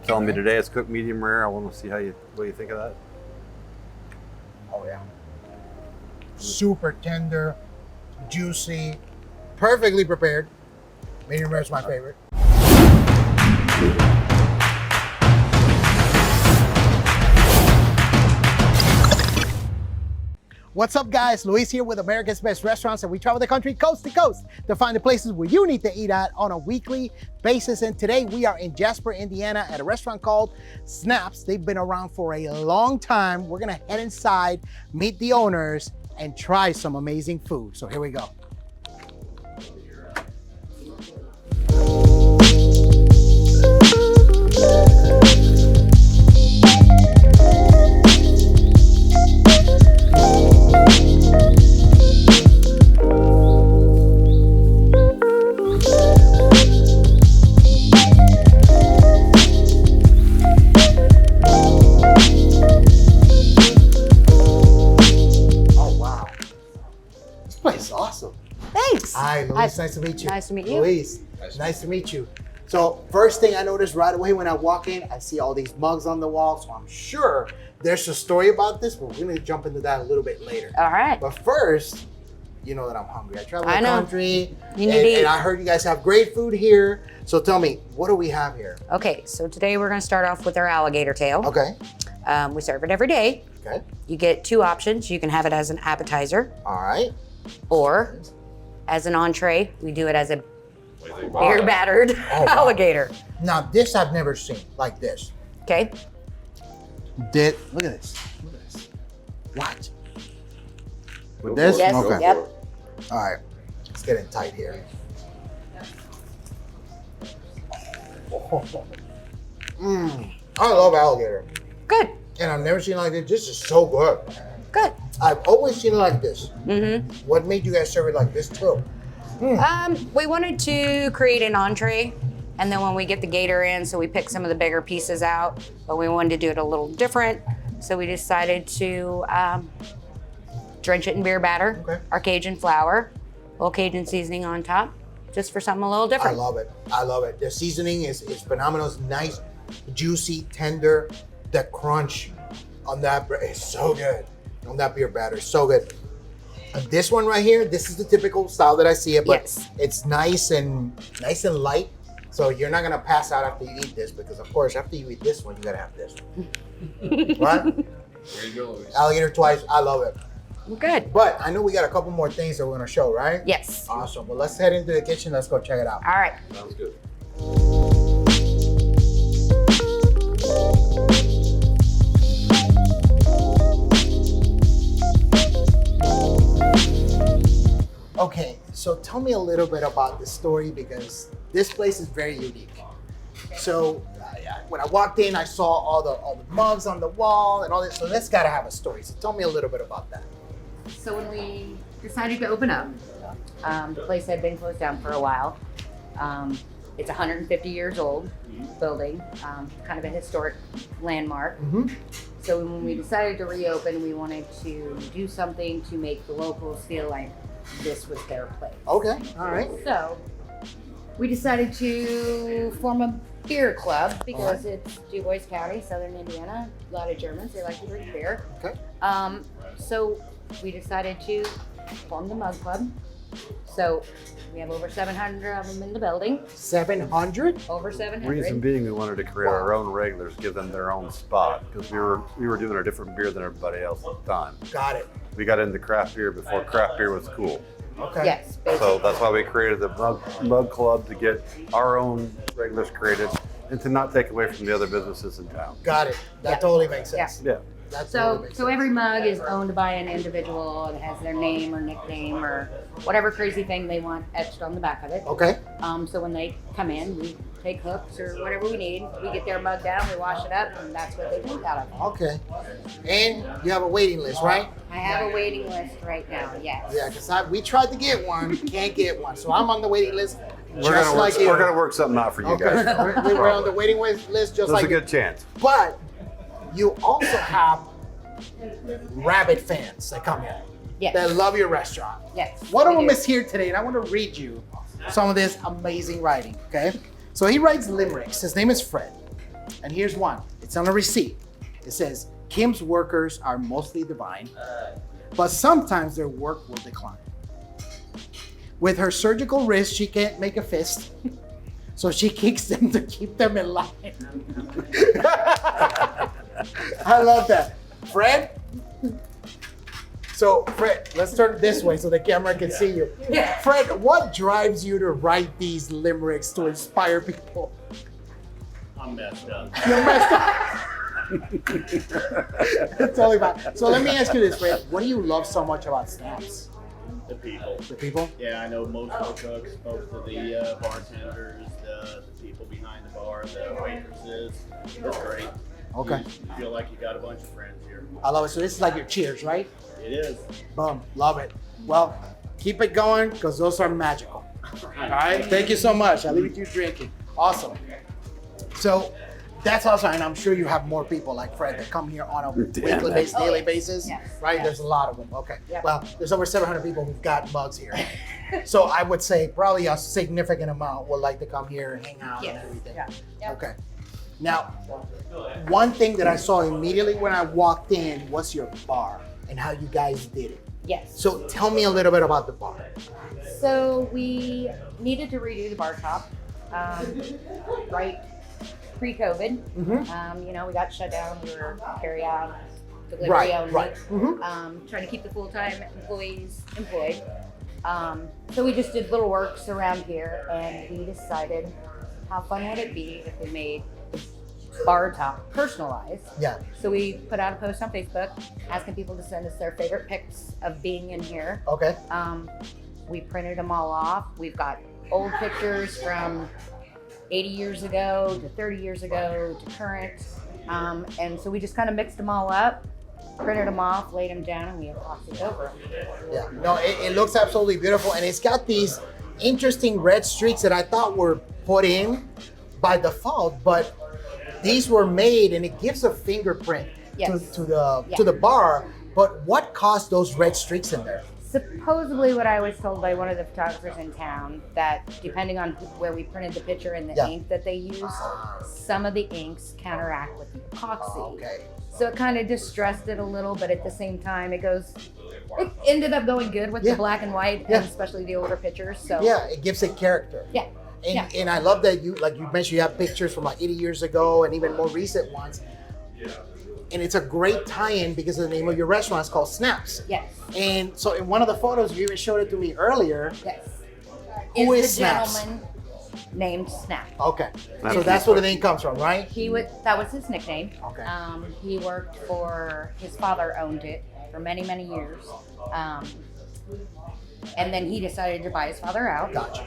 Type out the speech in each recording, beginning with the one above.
telling me today it's cooked medium rare. I want to see what you think of that. Oh yeah. Super tender, juicy, perfectly prepared. Medium rare is my favorite. What's up, guys? Luis here with America's Best Restaurants, and we travel the country coast to coast to find the places where you need to eat at on a weekly basis. And today we are in Jasper, Indiana at a restaurant called Snaps. They've been around for a long time. We're gonna head inside, meet the owners, and try some amazing food. So here we go. Hi, Luis. Nice to meet you. Nice to meet you. Luis, nice to meet you. So first thing I noticed right away when I walk in, I see all these mugs on the wall. So I'm sure there's a story about this, but we're going to jump into that a little bit later. All right. But first, you know that I'm hungry. I travel the country, and I heard you guys have great food here. So tell me, what do we have here? Okay, so today we're going to start off with our alligator tail. Okay. We serve it every day. Okay. You get two options. You can have it as an appetizer. All right. Or as an entree. We do it as a beer battered alligator. Now this I've never seen like this. Okay. Look at this. Look at this. What? With this? Yes. Okay. Yep. All right. It's getting tight here. I love alligator. Good. And I've never seen it like this. This is so good. Good. I've always seen it like this. Mm-hmm. What made you guys serve it like this too? We wanted to create an entree, and then when we get the gator in, so we pick some of the bigger pieces out, but we wanted to do it a little different. So we decided to drench it in beer batter, our Cajun flour, a little Cajun seasoning on top, just for something a little different. I love it. I love it. The seasoning is phenomenal. It's nice, juicy, tender. The crunch on that bread is so good. On that beer batter, so good. And this one right here, this is the typical style that I see it, but it's nice and light. So you're not gonna pass out after you eat this, because of course after you eat this one, you gotta have this one. Right? There you go, Luis. Alligator twice, I love it. Good. But I know we got a couple more things that we're gonna show, right? Yes. Awesome. Well, let's head into the kitchen. Let's go check it out. All right. Sounds good. Okay, so tell me a little bit about the story, because this place is very unique. So when I walked in, I saw all the mugs on the wall and all this. So that's got to have a story. So tell me a little bit about that. So when we decided to open up, the place had been closed down for a while. It's 150 years old building, kind of a historic landmark. Mm-hmm. So when we decided to reopen, we wanted to do something to make the locals feel like this was their place. Okay, all right. So we decided to form a beer club because it's DuBois County, Southern Indiana. A lot of Germans, they like to drink beer. Okay. So we decided to form the Mug Club. So we have over 700 of them in the building. 700? Over 700. Reason being, we wanted to create our own regulars, give them their own spot, because we were doing a different beer than everybody else at the time. Got it. We got into craft beer before craft beer was cool. Okay. Yes. So that's why we created the Mug Club, to get our own regulars created and to not take away from the other businesses in town. Got it. That totally makes sense. Yeah. That totally So makes so sense. every mug is owned by an individual and has their name or nickname or whatever crazy thing they want etched on the back of it. Okay. So when they come in, we take hooks or whatever we need. We get their mug down, we wash it up, and that's what they drink out of. Okay. And you have a waiting list, right? I have a waiting list right now, yes. Yeah, because we tried to get one, can't get one. So I'm on the waiting list. We're gonna work something out for you guys. We're on the waiting list just There's like a good chance. But you also have rabid fans that come here. Yes. That love your restaurant. Yes. One of we them do. is here today, and I want to read you some of this amazing writing, okay? So he writes limericks. His name is Fred. And here's one. It's on a receipt. It says, Kim's workers are mostly divine, but sometimes their work will decline. With her surgical wrist, she can't make a fist, so she kicks them to keep them in line. I love that. Fred? So, Fred, let's turn it this way so the camera can see you. Yeah. Fred, what drives you to write these limericks to inspire people? I'm messed up. You're messed up. It's totally fine. So let me ask you this, Fred. What do you love so much about Snaps? The people. The people? Yeah, I know most of the cooks, most of the bartenders, the people behind the bar, the waitresses. It's great. Okay. You feel like you got a bunch of friends here. I love it. So this is like your cheers, right? It is. Boom. Love it. Well, keep it going because those are magical. All right. Thank you so much. I'll leave it to you drinking. Awesome. So that's awesome. And I'm sure you have more people like Fred that come here on a weekly basis, daily basis, Yes. right? Yes. There's a lot of them. Okay. Yep. Well, there's over 700 people who've got mugs here. So I would say probably a significant amount would like to come here and hang out and everything. Yeah. Yep. Okay. Now, one thing that I saw immediately when I walked in was your bar and how you guys did it. Yes. So tell me a little bit about the bar. So we needed to redo the bar top, right pre-COVID. Mm-hmm. You know, we got shut down. We were carry out, delivery Right, only. right. Mm-hmm. Trying to keep the full-time employees employed. So we just did little works around here, and we decided how fun would it be if we made bar top personalized. Yeah. So we put out a post on Facebook asking people to send us their favorite pics of being in here. Okay. We printed them all off. We've got old pictures from 80 years ago to 30 years ago to current. And so we just kind of mixed them all up, printed them off, laid them down, and we epoxied over them. Yeah. No, it looks absolutely beautiful, and it's got these interesting red streaks that I thought were put in by default, but these were made, and it gives a fingerprint Yes. to the bar. But what caused those red streaks in there? Supposedly what I was told by one of the photographers in town, that depending on where we printed the picture and the Yeah. ink that they use, some of the inks counteract with the epoxy. Okay. So it kind of distressed it a little, but at the same time, it ended up going good with Yeah. the black and white, Yeah. and especially the older pictures. So Yeah, it gives it character. yeah. And, Yeah. and I love that you mentioned, you have pictures from like 80 years ago and even more recent ones. And it's a great tie-in because the name of your restaurant is called Snaps. Yes. And so in one of the photos, you even showed it to me earlier. Yes. Who is is the Snaps? gentleman named Snap. Okay. That's So that's where the name comes from, right? That was his nickname. Okay. He worked for, his father owned it for many, many years. And then he decided to buy his father out. Gotcha.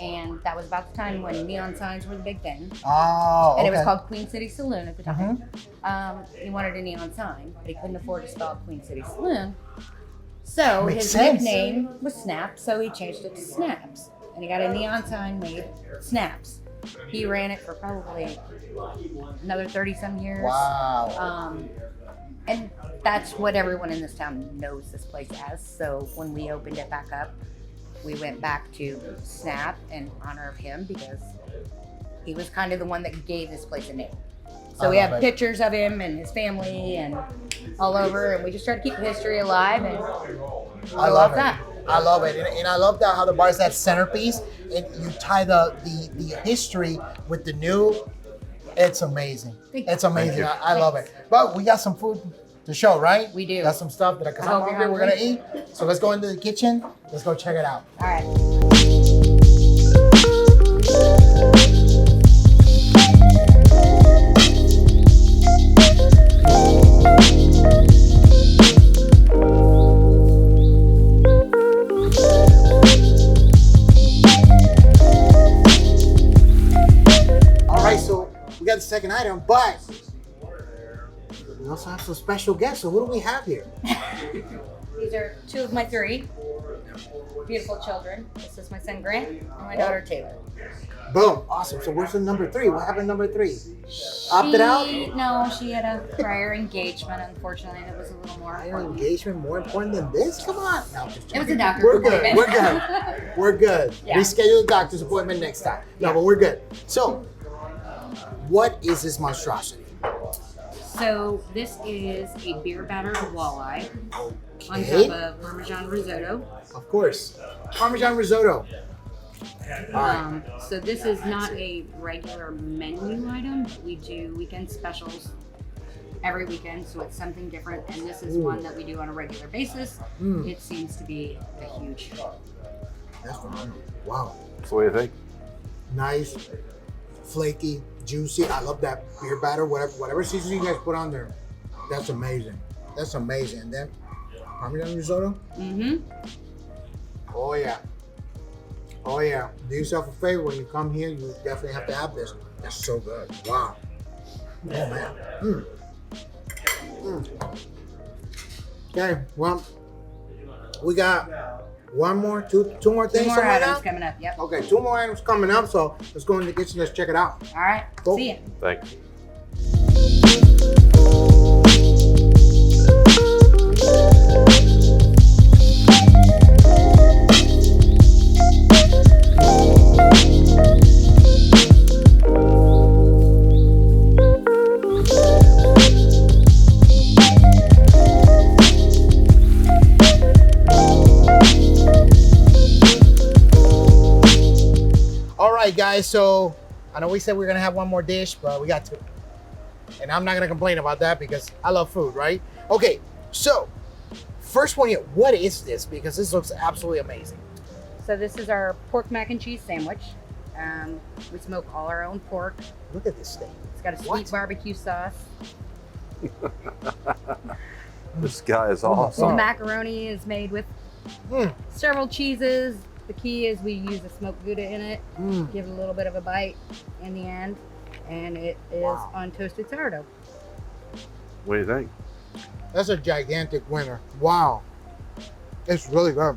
And that was about the time when neon signs were the big thing. Oh, okay. And it was called Queen City Saloon at the time. He wanted a neon sign, but he couldn't afford to spell Queen City Saloon. So Makes his sense. nickname was Snap, so he changed it to Snaps. And he got a neon sign made Snaps. He ran it for probably another 30-some years. Wow. And that's what everyone in this town knows this place as. So when we opened it back up, we went back to Snap in honor of him because he was kind of the one that gave this place a name. So we love have it. pictures of him and his family and all over, and we just try to keep the history alive, and I love it. that. I love it. And I love that how the bar is that centerpiece and you tie the history with the new. It's amazing. Thank you. It's amazing. Thank you. I love it. But we got some food to show, right? We do. Got some stuff that because I I'm hope you're hungry, we're gonna hungry. eat. So let's go into the kitchen. Let's go check it out. All right. All right, so we got the second item, but we also have some special guests. So who do we have here? These are two of my three beautiful children. This is my son Grant and my daughter Taylor. Boom. Awesome. So where's the number three? What happened to number three? Opted out? No, she had a prior engagement. Unfortunately, that was a little more Prior important. engagement more important than this? Come on. No, I'm just It was joking. a doctor's We're good. appointment. We're good. We're good. Yeah. Reschedule the doctor's appointment next time. No, Yeah. but we're good. So What is this monstrosity? So this is a beer battered walleye on Okay. top of Parmesan risotto. Of course. Parmesan risotto. All right. So this is not a regular menu item. We do weekend specials every weekend, so it's something different. And this is one that we do on a regular basis. It seems to be a huge hit. That's phenomenal. Wow. So what do you think? Nice, flaky, juicy. I love that beer batter. Whatever seasoning you guys put on there, that's amazing. That's amazing. And then Parmesan risotto. Oh yeah. Oh yeah. Do yourself a favor when you come here. You definitely have to have this. That's so good. Wow. Oh man. Okay. Well, we got one more, two more things. Two more something like items that? coming up. Yep. Okay, 2 more items coming up. So let's go in the kitchen. Let's check it out. All right. Cool. See ya. Thanks. All right, guys. So I know we said we are gonna have one more dish, but we got 2, and I'm not gonna complain about that because I love food, right? Okay. So first one here. What is this? Because this looks absolutely amazing. So this is our pork mac and cheese sandwich. We smoke all our own pork. Look at this thing. It's got a sweet What? barbecue sauce. This guy is The awesome. macaroni is made with several cheeses. The key is we use a smoked Gouda in it. Give it a little bit of a bite in the end, and it is on toasted sourdough. What do you think? That's a gigantic winner. Wow. It's really good.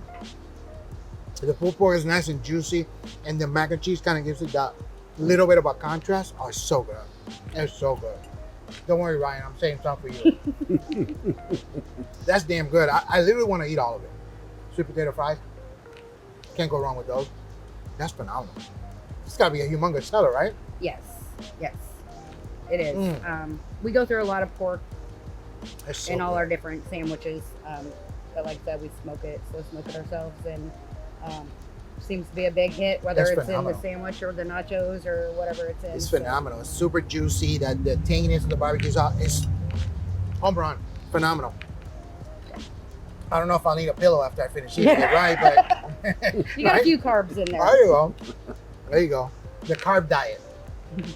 The pulled pork is nice and juicy, and the mac and cheese kind of gives it that little bit of a contrast. Oh, it's so good. It's so good. Don't worry, Ryan. I'm saying something for you. That's damn good. I literally want to eat all of it. Sweet potato fries. Can't go wrong with those. That's phenomenal. It's got to be a humongous seller, right? Yes, yes, it is. We go through a lot of pork That's so in all good. our different sandwiches, but like I said, we smoke it ourselves, and seems to be a big hit, whether That's it's in phenomenal. the sandwich or the nachos or whatever it's in. It's So, phenomenal. It's super juicy. That the tanginess of the barbecue sauce is home run. Phenomenal. I don't know if I'll need a pillow after I finish eating it, right? But you got right? a few carbs in there. There you go. There you go. The carb diet.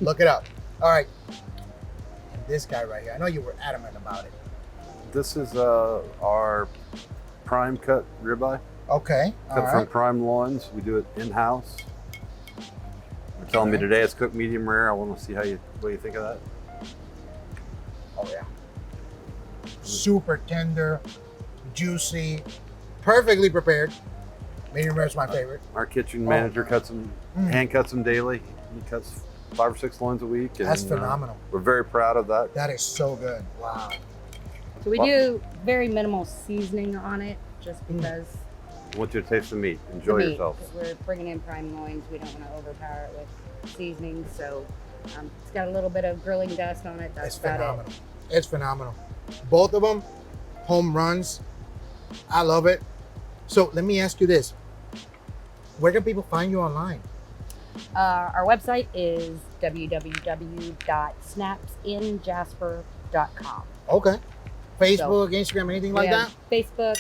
Look it up. All right. And this guy right here. I know you were adamant about it. This is our prime cut ribeye. Okay. All Cut from right. prime loins. We do it in-house. They're telling me today it's cooked medium rare. I want to see what you think of that. Oh yeah. Super tender, juicy, perfectly prepared. Medium rare is my favorite. Our kitchen manager cuts them, hand cuts them daily. He cuts 5 or 6 loins a week. And, That's phenomenal. We're very proud of that. That is so good. Wow. So we do very minimal seasoning on it, just because I want you to taste the meat. Enjoy the meat, yourself. 'cause we're bringing in prime loins. We don't want to overpower it with seasoning, so it's got a little bit of grilling dust on it. That's It's about phenomenal. It's phenomenal. Both of them, home runs. I love it. So let me ask you this. Where can people find you online? Our website is www.snapsinjasper.com. Okay. Facebook, Instagram, anything like we that? have Facebook.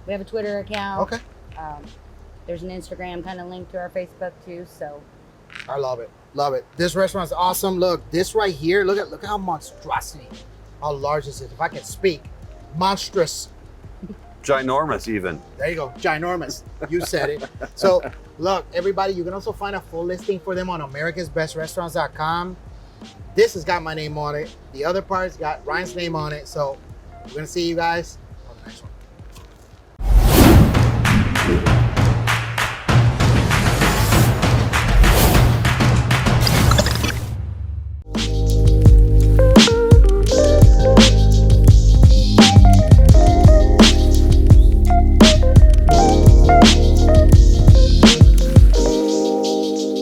We have a Twitter account. Okay. There's an Instagram kind of link to our Facebook too. So I love it. Love it. This restaurant's awesome. Look, this right here, look how monstrosity, how large this is. If I can speak, monstrous. Ginormous even. There you go, ginormous. You said it. So look, everybody, you can also find a full listing for them on americasbestrestaurants.com. This has got my name on it. The other part's got Ryan's name on it. So we're gonna see you guys